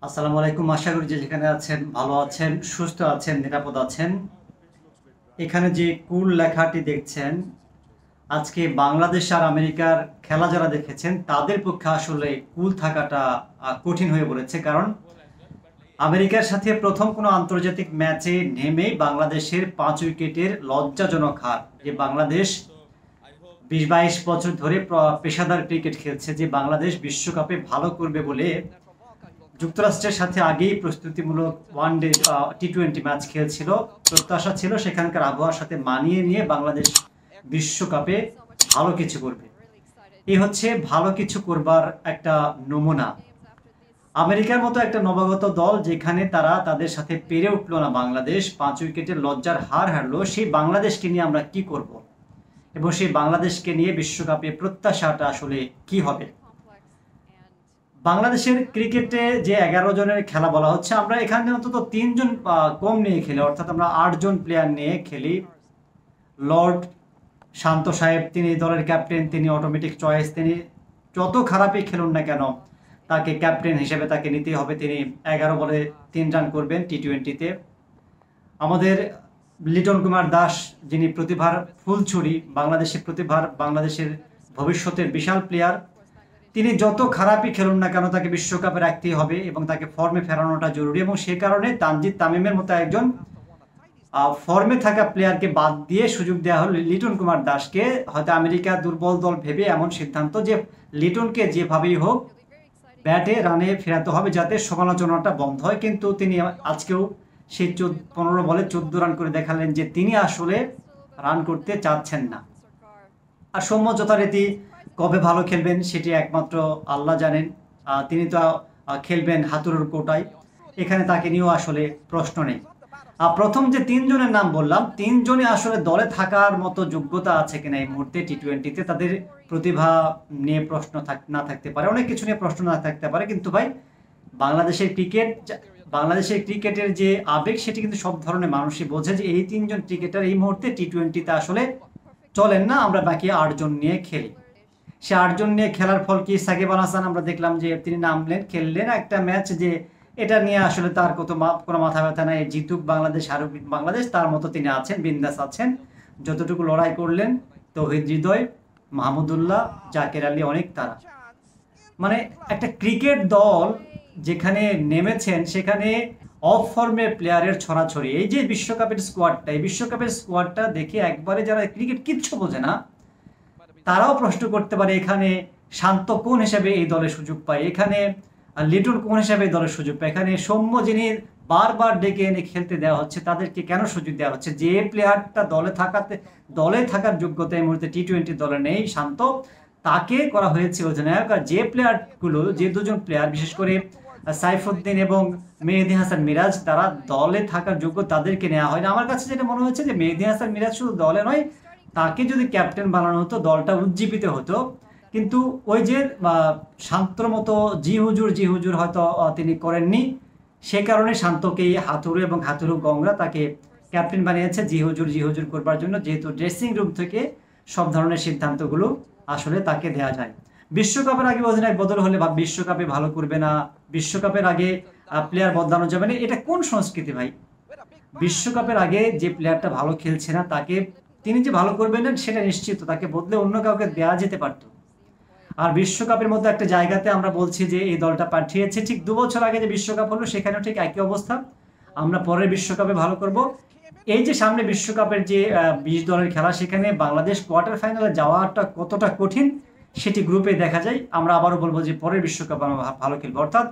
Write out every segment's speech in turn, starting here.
আসসালামু আলাইকুম। আশা করি যে যেখানে আছেন ভালো আছেন, সুস্থ আছেন, নিরাপদ আছেন। এখানে যে কুল লেখাটি দেখছেন, আজকে বাংলাদেশ আর আমেরিকার খেলা যারা দেখেছেন তাদের পক্ষে আসলে কুল থাকাটা কঠিন হয়ে পড়েছে। কারণ আমেরিকার সাথে প্রথম কোনো আন্তর্জাতিক ম্যাচে নেমেই বাংলাদেশের ৫ উইকেটের লজ্জাজনক হার। যে বাংলাদেশ ২০-২২ বছর ধরে পেশাদার ক্রিকেট খেলছে, যে বাংলাদেশ বিশ্বকাপে ভালো করবে বলে যুক্তরাষ্ট্রের সাথে আগেই প্রস্তুতিমূলক ওয়ানডে টি-টোয়েন্টি ম্যাচ খেলছিল। প্রত্যাশা ছিল সেখানকার আবহাওয়ার সাথে মানিয়ে নিয়ে বাংলাদেশ বিশ্বকাপে ভালো কিছু করবে। এই হচ্ছে ভালো কিছু করবার একটা নমুনা। আমেরিকার মতো একটা নবাগত দল যেখানে তারা তাদের সাথে পেরে উঠলো না, বাংলাদেশ ৫ উইকেটের লজ্জার হার হারলো, সেই বাংলাদেশকে নিয়ে আমরা কি করব এবং সেই বাংলাদেশকে নিয়ে বিশ্বকাপে প্রত্যাশাটা আসলে কি হবে। বাংলাদেশের ক্রিকেটে যে ১১ জনের খেলা বলা হচ্ছে, আমরা এখানে অন্তত ৩ জন কম নিয়ে খেলি, অর্থাৎ আমরা ৮ জন প্লেয়ার নিয়ে খেলি। লর্ড শান্ত সাহেব তিনি দলের ক্যাপ্টেন, তিনি অটোমেটিক চয়েস, তিনি যত খারাপই খেলুন না কেন তাকে ক্যাপ্টেন হিসেবে তাকে নিতেই হবে। তিনি ১১ বলে ৩ রান করবেন টি-টোয়েন্টিতে। আমাদের লিটন কুমার দাস, যিনি প্রতিভার ফুলছড়ি, বাংলাদেশের ভবিষ্যতের বিশাল প্লেয়ার, তিনি যত খারাপই খেলুন না কেন তাকে বিশ্বকাপে রাখতেই হবে এবং তাকে ফর্মে ফেরানোটা জরুরি। এবং সে কারণে তানজিদ তামিমের মতো একজন ফর্মে থাকা প্লেয়ারকে বাদ দিয়ে সুযোগ দেওয়া হলো লিটন কুমার দাসকে। হয়তো আমেরিকা দুর্বল দল ভেবে এমন সিদ্ধান্ত যে লিটনকে যেভাবেই হোক ব্যাটে রানে ফেরাতে হবে যাতে সমালোচনাটা বন্ধ হয়। কিন্তু তিনি আজকেও সেই ১৫ বলে ১৪ রান করে দেখালেন যে তিনি আসলে রান করতে চাচ্ছেন না। আর সৌম্য যথারীতি কবে ভালো খেলবেন সেটি একমাত্র আল্লাহ জানেন। তিনি তো খেলবেন হাতুড়ুর কোটায়, এখানে তাকে নিয়েও আসলে প্রশ্ন নেই। প্রথম যে ৩ জনের নাম বললাম, ৩ জনই আসলে দলে থাকার মতো যোগ্যতা আছে কিনা এই মুহূর্তে টি-টোয়েন্টিতে। তাদের প্রতিভা নিয়ে প্রশ্ন না থাকতে পারে, অনেক কিছু নিয়ে প্রশ্ন না থাকতে পারে, কিন্তু ভাই বাংলাদেশের ক্রিকেটের যে আবেগ সেটি কিন্তু সব ধরনের মানুষই বোঝে যে এই ৩ জন ক্রিকেটার এই মুহূর্তে টি-টোয়েন্টিতে আসলে চলেন না, আমরা বাকি ৮ জন নিয়ে খেলি। সে ৮ জন নিয়ে খেলার ফল কি? সাকিব আল হাসান আমরা দেখলাম যে তিনি নামলেন, খেললেন একটা ম্যাচ, যে এটা নিয়ে আসলে তার কোনো মাথা ব্যথা নাই, জিতুক বাংলাদেশ হারুক বাংলাদেশ, তার মতো তিনি আছেন, বিন্দাস আছেন। যতটুকু লড়াই করলেন, তৌহিদ হৃদয়, মাহমুদুল্লাহ, জাকের আলী, অনেক তারা, মানে একটা ক্রিকেট দল যেখানে নেমেছেন সেখানে অফ ফর্মের প্লেয়ারের ছড়াছড়ি। এই যে বিশ্বকাপের স্কোয়াডটা দেখে একবারে যারা ক্রিকেট কিচ্ছু বোঝে না তারাও প্রশ্ন করতে পারে এখানে শান্ত কোন হিসেবে এই দলে সুযোগ পায়, এখানে লিটন কোন হিসেবে এই দলের সুযোগ পায়, এখানে সৌম্য যিনি বারবার ডেকে এনে খেলতে দেওয়া হচ্ছে তাদেরকে কেন সুযোগ দেওয়া হচ্ছে? যে প্লেয়ারটা দলে থাকার যোগ্যতা এই মুহূর্তে টি-টোয়েন্টি দলে নেই, শান্ত, তাকে করা হয়েছে অধিনায়ক। আর যে দুজন প্লেয়ার বিশেষ করে সাইফুদ্দিন এবং মেহেদী হাসান মিরাজ, তারা দলে থাকার যোগ্য, তাদেরকে নেওয়া হয় না। আমার কাছে যেটা মনে হচ্ছে যে মেহেদী হাসান মিরাজ শুধু দলে নয়, তাকে যদি ক্যাপ্টেন বানানো হতো দলটা উজ্জীবিত হতো। কিন্তু ওই যে শান্তর মতো জি হুজুর হয়তো তিনি করেননি, সে কারণে শান্তকে হাতুড়ু এবং হাতুড়ু গংরা তাকে ক্যাপ্টেন বানিয়েছে জি হুজুর করবার জন্য, যেহেতু ড্রেসিং রুম থেকে সব ধরনের সিদ্ধান্তগুলো আসলে তাকে দেয়া যায়। বিশ্বকাপের আগে অধিনায়ক বদল হলে বিশ্বকাপে ভালো করবে না, বিশ্বকাপের আগে প্লেয়ার বদলানো যাবে না, এটা কোন সংস্কৃতি ভাই? বিশ্বকাপের আগে যে প্লেয়ারটা ভালো খেলছে না তাকে, তিনি যে ভালো করবেন না সেটা নিশ্চিত, তাকে বদলে অন্য কাউকে দেওয়া যেতে পারত। আর বিশ্বকাপের মধ্যে একটা জায়গাতে আমরা বলছি যে এই দলটা পাঠিয়েছে, ঠিক ২ বছর আগে যে বিশ্বকাপ হলো সেখানেও ঠিক একই অবস্থা, আমরা পরের বিশ্বকাপে ভালো করব। এই যে সামনে বিশ্বকাপের যে ২০ দলের খেলা, সেখানে বাংলাদেশ কোয়ার্টার ফাইনালে যাওয়াটা কতটা কঠিন সেটি গ্রুপে দেখা যায়। আমরা আবারও বলবো যে পরের বিশ্বকাপ আমরা ভালো খেলবো। অর্থাৎ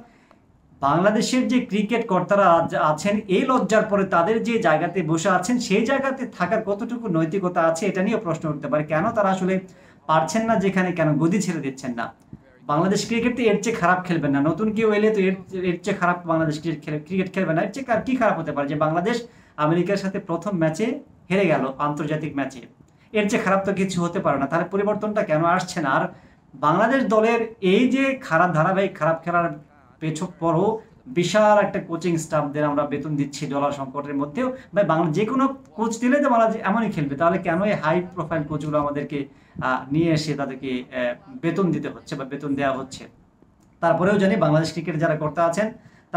বাংলাদেশের যে ক্রিকেট কর্তারা আছেন, এই লজ্জার পরে তাদের যে জায়গাতে বসে আছেন সেই জায়গাতে থাকার কতটুকু নৈতিকতা আছে এটা নিয়েও প্রশ্ন উঠতে পারে। কেন তারা আসলে পারছেন না, যেখানে কেন গদি ছেড়ে দিচ্ছেন না? বাংলাদেশ ক্রিকেট তো এর চেয়ে খারাপ খেলবেন না, নতুন কেউ এলে তো এর চেয়ে খারাপ বাংলাদেশ ক্রিকেট খেলবে না। এর চেয়ে কি খারাপ হতে পারে যে বাংলাদেশ আমেরিকার সাথে প্রথম ম্যাচে হেরে গেল, আন্তর্জাতিক ম্যাচে? এর চেয়ে খারাপ তো কিছু হতে পারে না। তাহলে পরিবর্তনটা কেন আসছে না? আর বাংলাদেশ দলের এই যে ধারাবাহিক খারাপ খেলার পরও বিশাল একটা কোচিং স্টাফদের আমরা বেতন দিচ্ছি ডলার সংকটের মধ্যেও, ভাই বাংলা যে কোনো কোচ দিলে তো বাংলাদেশ এমনই খেলবে, তাহলে কেন এই হাই প্রোফাইল কোচগুলো আমাদেরকে নিয়ে এসে তাদেরকে বেতন দিতে হচ্ছে বা বেতন দেওয়া হচ্ছে? তারপরেও জানি বাংলাদেশ ক্রিকেট যারা কর্তা আছেন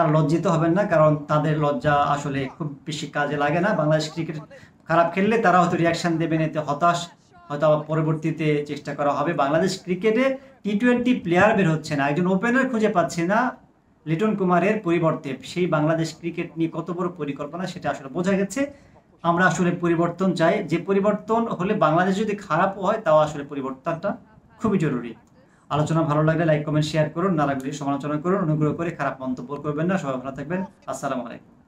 তারা লজ্জিত হবেন না, কারণ তাদের লজ্জা আসলে খুব বেশি কাজে লাগে না। বাংলাদেশ ক্রিকেট খারাপ খেললে তারা হয়তো রিয়াকশন দেবেন, এতে হতাশ, হয়তো আবার পরবর্তীতে চেষ্টা করা হবে। বাংলাদেশ ক্রিকেটে টি-20 প্লেয়ার বের হচ্ছে না, একজন ওপেনার খুঁজে পাচ্ছে না লিটন কুমারের পরিবর্তে। সেই বাংলাদেশ ক্রিকেট নিয়ে কত বড় পরিকল্পনা সেটা আসলে বোঝা গেছে। আমরা আসলে পরিবর্তন চাই, যে পরিবর্তন হলে বাংলাদেশ যদি খারাপও হয় তাও আসলে পরিবর্তনটা খুবই জরুরি। আলোচনা ভালো লাগলে লাইক কমেন্ট শেয়ার করুন, না লাগলে সমালোচনা করুন, অনুগ্রহ করে খারাপ মন্তব্য করবেন না। সবাই ভালো থাকবেন। আসসালামু আলাইকুম।